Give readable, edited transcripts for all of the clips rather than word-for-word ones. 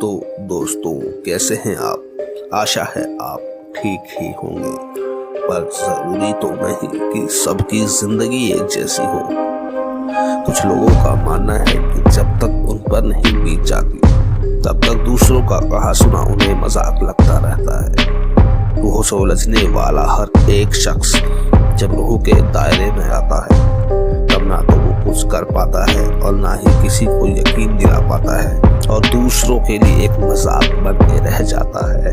तो दोस्तों, कैसे हैं आप। आशा है आप ठीक ही होंगे, पर जरूरी तो नहीं कि सबकी जिंदगी एक जैसी हो। कुछ लोगों का मानना है कि जब तक उन पर नहीं बीत जाती तब तक दूसरों का कहा सुना उन्हें मजाक लगता रहता है। रूह से उलझने वाला हर एक शख्स जब रूह के दायरे में आता है तब ना तो वो कुछ कर पाता है और ना ही किसी को यकीन दिला पाता है, और दूसरों के लिए एक मजाक बन के रह जाता है।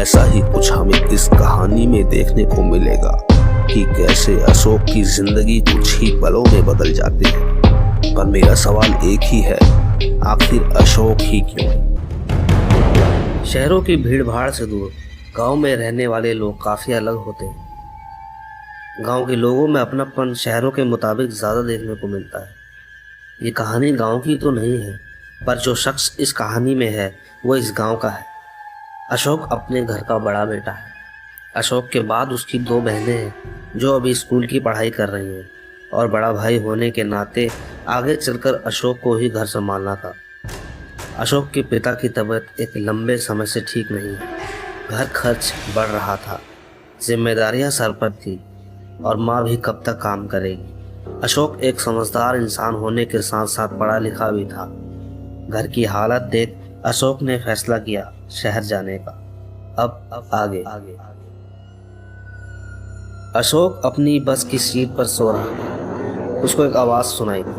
ऐसा ही कुछ हमें इस कहानी में देखने को मिलेगा कि कैसे अशोक की जिंदगी कुछ ही पलों में बदल जाती है। पर मेरा सवाल एक ही है, आखिर अशोक ही क्यों। शहरों की भीड़ भाड़ से दूर गांव में रहने वाले लोग काफ़ी अलग होते हैं। गांव के लोगों में अपनापन शहरों के मुताबिक ज़्यादा देखने को मिलता है। ये कहानी गांव की तो नहीं है, पर जो शख्स इस कहानी में है वो इस गांव का है। अशोक अपने घर का बड़ा बेटा है। अशोक के बाद उसकी 2 बहनें हैं जो अभी स्कूल की पढ़ाई कर रही हैं, और बड़ा भाई होने के नाते आगे चलकर अशोक को ही घर संभालना था। अशोक के पिता की तबीयत एक लंबे समय से ठीक नहीं है। घर खर्च बढ़ रहा था, जिम्मेदारियां सर पर थी, और माँ भी कब तक काम करेगी। अशोक एक समझदार इंसान होने के साथ साथ पढ़ा लिखा भी था। घर की हालत देख अशोक ने फैसला किया शहर जाने का। अब आगे अशोक अपनी बस की सीट पर सो रहा था। उसको एक आवाज सुनाई दी।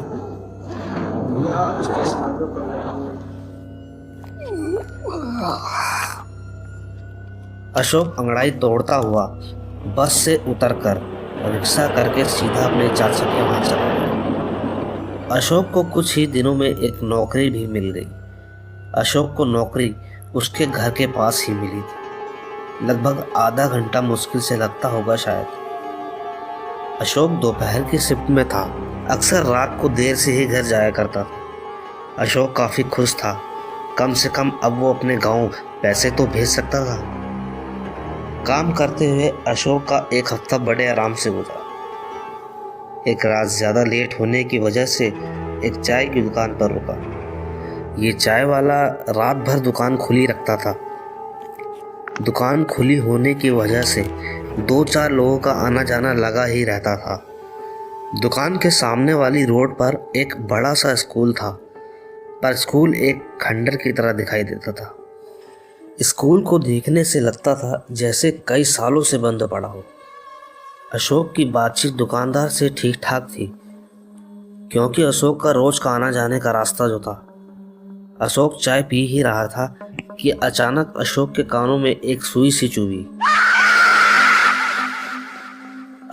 अशोक अंगड़ाई तोड़ता हुआ बस से उतरकर रिक्शा करके सीधा अपने चाचा के वहां चला गया। अशोक को कुछ ही दिनों में एक नौकरी भी मिल गई। अशोक को नौकरी उसके घर के पास ही मिली थी। लगभग आधा घंटा मुश्किल से लगता होगा शायद। अशोक दोपहर की शिफ्ट में था। अक्सर रात को देर से ही घर जाया करता था। अशोक काफ़ी खुश था। कम से कम अब वो अपने गांव पैसे तो भेज सकता था। काम करते हुए अशोक का एक हफ्ता बड़े आराम से गुजरा। एक रात ज़्यादा लेट होने की वजह से एक चाय की दुकान पर रुका। ये चाय वाला रात भर दुकान खुली रखता था। दुकान खुली होने की वजह से 2-4 लोगों का आना जाना लगा ही रहता था। दुकान के सामने वाली रोड पर एक बड़ा सा स्कूल था, पर स्कूल एक खंडर की तरह दिखाई देता था। स्कूल को देखने से लगता था जैसे कई सालों से बंद पड़ा हो। अशोक की बातचीत दुकानदार से ठीक ठाक थी, क्योंकि अशोक का रोज का आना जाने का रास्ता जो था। अशोक चाय पी ही रहा था कि अचानक अशोक के कानों में एक सुई सी चुभी।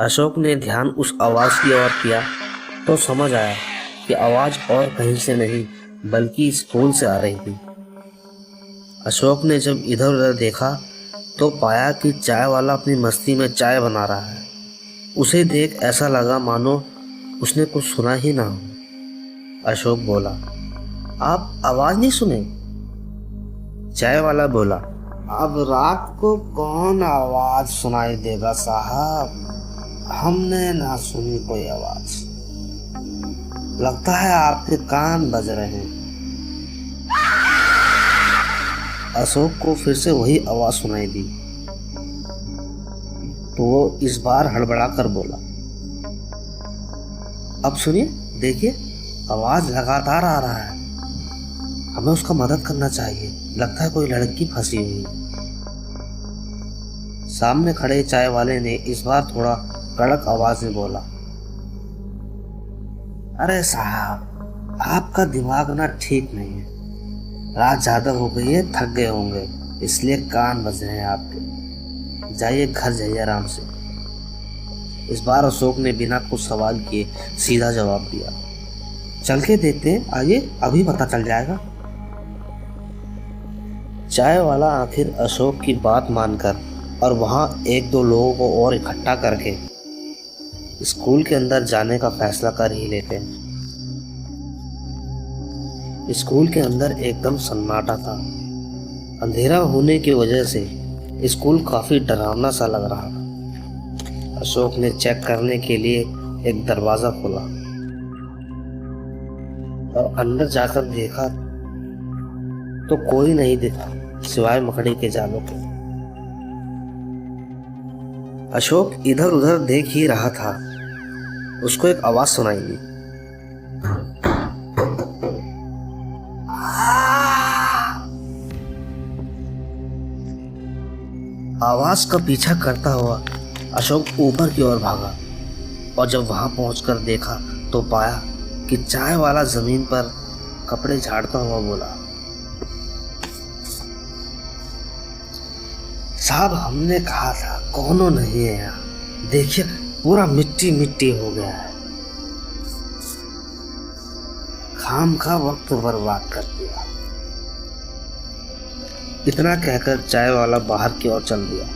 अशोक ने ध्यान उस आवाज़ की ओर किया तो समझ आया कि आवाज़ और कहीं से नहीं बल्कि स्कूल से आ रही थी। अशोक ने जब इधर उधर देखा तो पाया कि चाय वाला अपनी मस्ती में चाय बना रहा है। उसे देख ऐसा लगा मानो उसने कुछ सुना ही ना हो। अशोक बोला, आप आवाज़ नहीं सुने? चाय वाला बोला, अब रात को कौन आवाज़ सुनाई देगा साहब, हमने ना सुनी कोई आवाज़। लगता है आपके कान बज रहे हैं। अशोक को फिर से वही आवाज़ सुनाई दी तो वो इस बार हड़बड़ा कर बोला, अब सुनिए, देखिए आवाज़ लगातार आ रहा है। हमें उसका मदद करना चाहिए। लगता है कोई लड़की फंसी हुई। सामने खड़े चाय वाले ने इस बार थोड़ा कड़क आवाज में बोला, अरे साहब, आपका दिमाग ना ठीक नहीं है। रात ज्यादा हो गई है, थक गए होंगे, इसलिए कान बज रहे हैं आपके। जाइए घर जाइए आराम से। इस बार अशोक ने बिना कुछ सवाल किए सीधा जवाब दिया, चल के देखते हैं, आइए, अभी पता चल जाएगा। चाय वाला आखिर अशोक की बात मानकर और वहाँ 1-2 लोगों को और इकट्ठा करके स्कूल के अंदर जाने का फैसला कर ही लेते हैं। स्कूल के अंदर एकदम सन्नाटा था। अंधेरा होने की वजह से स्कूल काफ़ी डरावना सा लग रहा था। अशोक ने चेक करने के लिए एक दरवाज़ा खोला और अंदर जाकर देखा तो कोई नहीं दिखा सिवाय मकड़ी के जालों के। अशोक इधर उधर देख ही रहा था, उसको एक आवाज सुनाई दी। आवाज का पीछा करता हुआ अशोक ऊपर की ओर भागा और जब वहां पहुंचकर देखा तो पाया कि चाय वाला जमीन पर कपड़े झाड़ता हुआ बोला, साहब हमने कहा था कौनो नहीं है यहाँ, देखिए पूरा मिट्टी मिट्टी हो गया है, खाम खा वक्त बर्बाद कर दिया। इतना कहकर चाय वाला बाहर की ओर चल दिया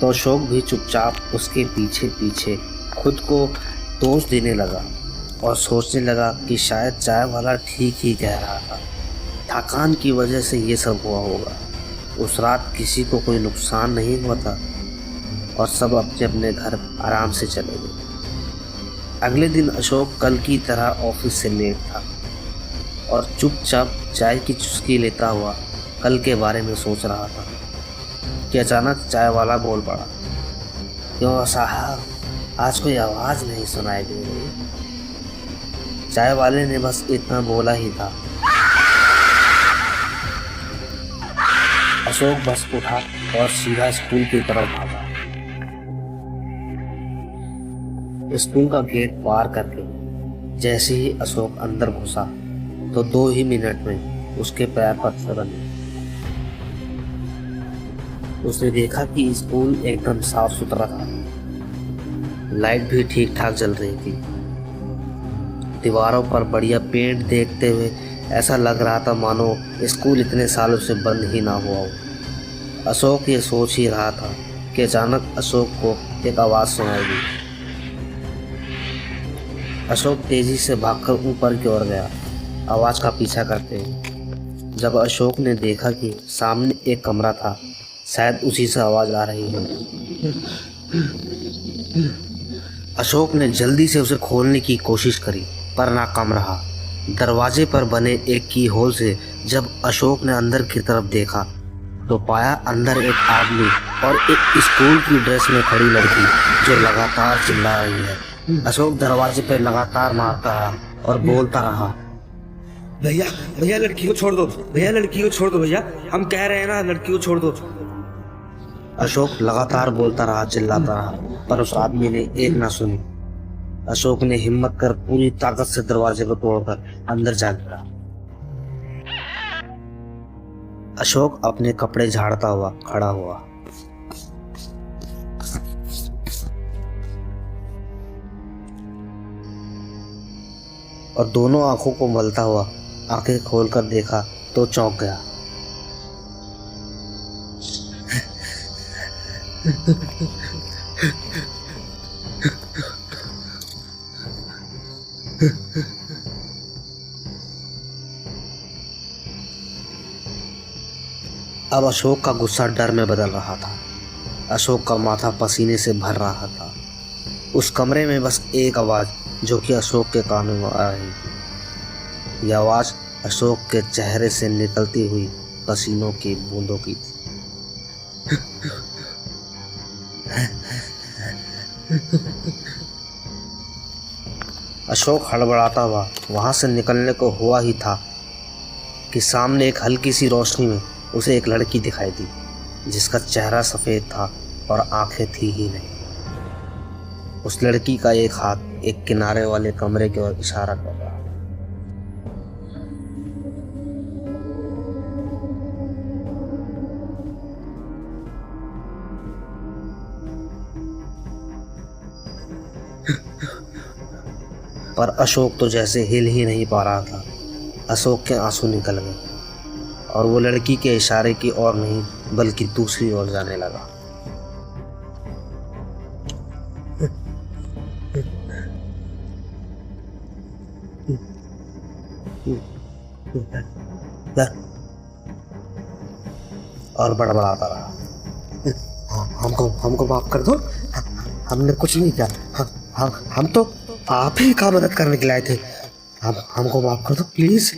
तो अशोक भी चुपचाप उसके पीछे पीछे खुद को दोष देने लगा और सोचने लगा कि शायद चाय वाला ठीक ही कह रहा था, थकान की वजह से ये सब हुआ होगा। उस रात किसी को कोई नुकसान नहीं हुआ था और सब अपने अपने घर आराम से चले गए। अगले दिन अशोक कल की तरह ऑफिस से लेट था और चुपचाप चाय की चुस्की लेता हुआ कल के बारे में सोच रहा था कि अचानक चाय वाला बोल पड़ा, क्यों साहब आज कोई आवाज नहीं सुनाई दे रही। चाय वाले ने बस इतना बोला ही था। अशोक बस उठा और सीधा स्कूल की तरफ भागा। स्कूल का गेट पार करके जैसे ही अशोक अंदर घुसा तो 2 ही मिनट में उसके पैर पत्थर बने। उसने देखा कि स्कूल एकदम साफ सुथरा था, लाइट भी ठीक ठाक जल रही थी। दीवारों पर बढ़िया पेंट देखते हुए ऐसा लग रहा था मानो स्कूल इतने सालों से बंद ही ना हुआ हो। अशोक ये सोच ही रहा था कि अचानक अशोक को एक आवाज़ सुनाई दी। अशोक तेजी से भागकर ऊपर की ओर गया, आवाज़ का पीछा करते हुए। जब अशोक ने देखा कि सामने एक कमरा था, शायद उसी से आवाज़ आ रही है। अशोक ने जल्दी से उसे खोलने की कोशिश करी पर नाकाम रहा। दरवाजे पर बने एक की होल से जब अशोक ने अंदर की तरफ देखा तो पाया अंदर एक आदमी और एक स्कूल की ड्रेस में खड़ी लड़की जो लगातार चिल्ला रही है। अशोक दरवाजे पर लगातार मारता रहा और बोलता रहा, भैया भैया लड़की को छोड़ दो, भैया लड़की को छोड़ दो, भैया हम कह रहे हैं ना लड़की को छोड़ दो। अशोक लगातार बोलता रहा, चिल्लाता रहा, पर उस आदमी ने एक ना सुनी। अशोक ने हिम्मत कर पूरी ताकत से दरवाजे को तोड़कर अंदर जा गिरा। अशोक अपने कपड़े झाड़ता हुआ खड़ा हुआ। और दोनों आंखों को मलता हुआ आंखें खोलकर देखा तो चौंक गया। अब अशोक का गुस्सा डर में बदल रहा था। अशोक का माथा पसीने से भर रहा था। उस कमरे में बस एक आवाज़ जो कि अशोक के कानों में आ रही थी। यह आवाज़ अशोक के चेहरे से निकलती हुई पसीनों की बूंदों की थी। अशोक हड़बड़ाता हुआ वहां से निकलने को हुआ ही था कि सामने एक हल्की सी रोशनी में उसे एक लड़की दिखाई दी जिसका चेहरा सफ़ेद था और आंखें थी ही नहीं। उस लड़की का एक हाथ एक किनारे वाले कमरे की ओर इशारा कर रहा। पर अशोक तो जैसे हिल ही नहीं पा रहा था। अशोक के आंसू निकल गए और वो लड़की के इशारे की ओर नहीं बल्कि दूसरी ओर जाने लगा। और बड़बड़ाता रहा, हमको माफ कर दो, हमने कुछ नहीं किया, हम तो आप ही का मदद करने के लिए आए थे, हमको माफ कर दो प्लीज।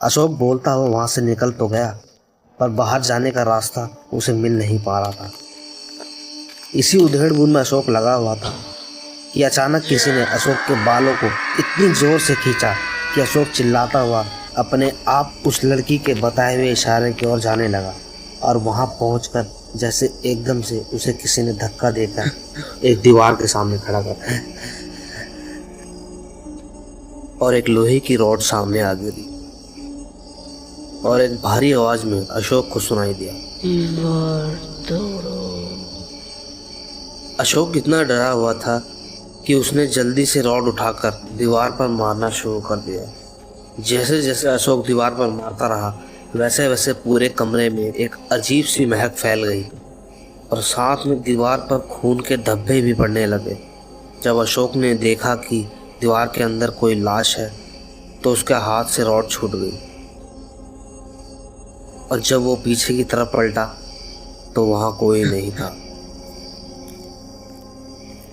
अशोक बोलता हुआ वहां से निकल तो गया, पर बाहर जाने का रास्ता उसे मिल नहीं पा रहा था। इसी उधेड़-बुन में अशोक लगा हुआ था कि अचानक किसी ने अशोक के बालों को इतनी जोर से खींचा कि अशोक चिल्लाता हुआ अपने आप उस लड़की के बताए हुए इशारे की ओर जाने लगा, और वहां पहुंचकर जैसे एकदम से उसे किसी ने धक्का देकर एक दीवार के सामने खड़ा कर दिया और एक लोहे की रॉड सामने आ गिरी और एक भारी आवाज में अशोक को सुनाई दिया, अशोक इतना डरा हुआ था कि उसने जल्दी से रॉड उठाकर दीवार पर मारना शुरू कर दिया। जैसे जैसे अशोक दीवार पर मारता रहा, वैसे वैसे पूरे कमरे में एक अजीब सी महक फैल गई और साथ में दीवार पर खून के धब्बे भी पड़ने लगे। जब अशोक ने देखा कि दीवार के अंदर कोई लाश है तो उसके हाथ से रॉड छूट गई, और जब वो पीछे की तरफ पलटा तो वहां कोई नहीं था।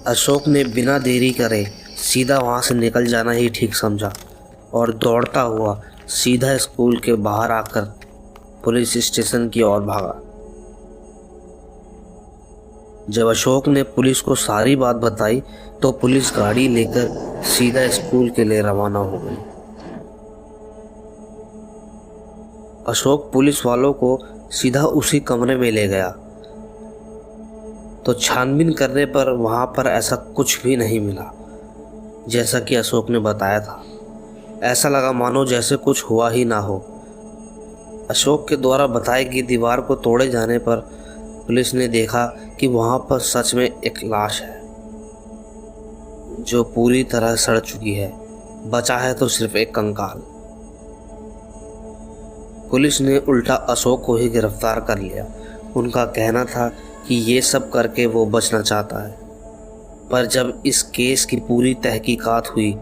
अशोक ने बिना देरी करे सीधा वहां से निकल जाना ही ठीक समझा और दौड़ता हुआ सीधा स्कूल के बाहर आकर पुलिस स्टेशन की ओर भागा। जब अशोक ने पुलिस को सारी बात बताई तो पुलिस गाड़ी लेकर सीधा स्कूल के लिए रवाना हो गई। अशोक पुलिस वालों को सीधा उसी कमरे में ले गया तो छानबीन करने पर वहां पर ऐसा कुछ भी नहीं मिला जैसा कि अशोक ने बताया था। ऐसा लगा मानो जैसे कुछ हुआ ही ना हो। अशोक के द्वारा बताई गई दीवार को तोड़े जाने पर पुलिस ने देखा कि वहां पर सच में एक लाश है जो पूरी तरह सड़ चुकी है, बचा है तो सिर्फ एक कंकाल। पुलिस ने उल्टा अशोक को ही गिरफ्तार कर लिया। उनका कहना था कि ये सब करके वो बचना चाहता है, पर जब इस केस की पूरी तहकीकात हुई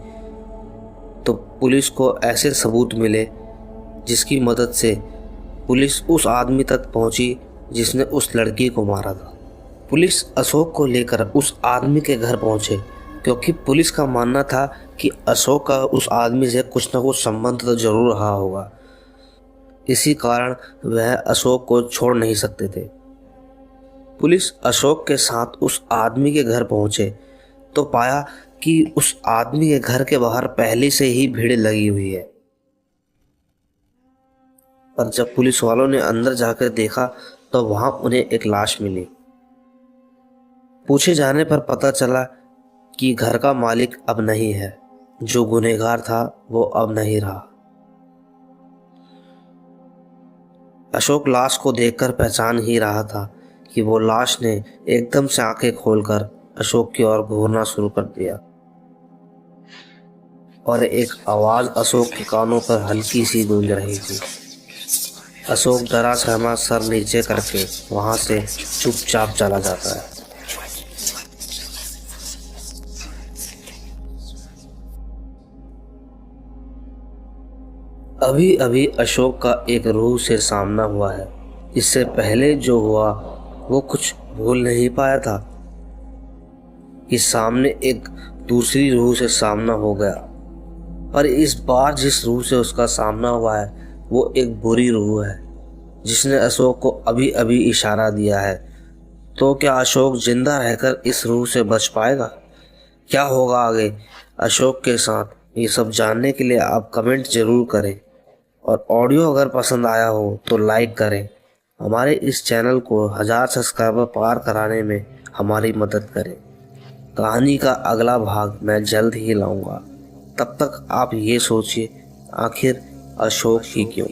तो पुलिस को ऐसे सबूत मिले जिसकी मदद से पुलिस उस आदमी तक पहुंची जिसने उस लड़की को मारा था। पुलिस अशोक को लेकर उस आदमी के घर पहुंचे क्योंकि पुलिस का मानना था कि अशोक का उस आदमी से कुछ न कुछ संबंध तो जरूर रहा होगा। इसी कारण वह अशोक को छोड़ नहीं सकते थे। पुलिस अशोक के साथ उस आदमी के घर पहुंचे तो पाया कि उस आदमी के घर के बाहर पहले से ही भीड़ लगी हुई है, पर जब पुलिस वालों ने अंदर जाकर देखा तो वहां उन्हें एक लाश मिली। पूछे जाने पर पता चला कि घर का मालिक अब नहीं है, जो गुनहगार था वो अब नहीं रहा। अशोक लाश को देखकर पहचान ही रहा था कि वो लाश ने एकदम से आंखें खोलकर अशोक की ओर घूरना शुरू कर दिया और एक आवाज अशोक के कानों पर हल्की सी गूंज रही थी। अशोक डरा सहमा सर नीचे करके वहां से चुपचाप चला जाता है। अभी अभी अशोक का एक रूह से सामना हुआ है। इससे पहले जो हुआ वो कुछ भूल नहीं पाया था कि सामने एक दूसरी रूह से सामना हो गया, पर इस बार जिस रूह से उसका सामना हुआ है वो एक बुरी रूह है जिसने अशोक को अभी अभी इशारा दिया है। तो क्या अशोक जिंदा रहकर इस रूह से बच पाएगा? क्या होगा आगे अशोक के साथ? ये सब जानने के लिए आप कमेंट जरूर करें और ऑडियो अगर पसंद आया हो तो लाइक करें। हमारे इस चैनल को 1000 सब्सक्राइबर पार कराने में हमारी मदद करें। कहानी का अगला भाग मैं जल्द ही लाऊंगा। तब तक आप ये सोचिए आखिर अशोक ही क्यों।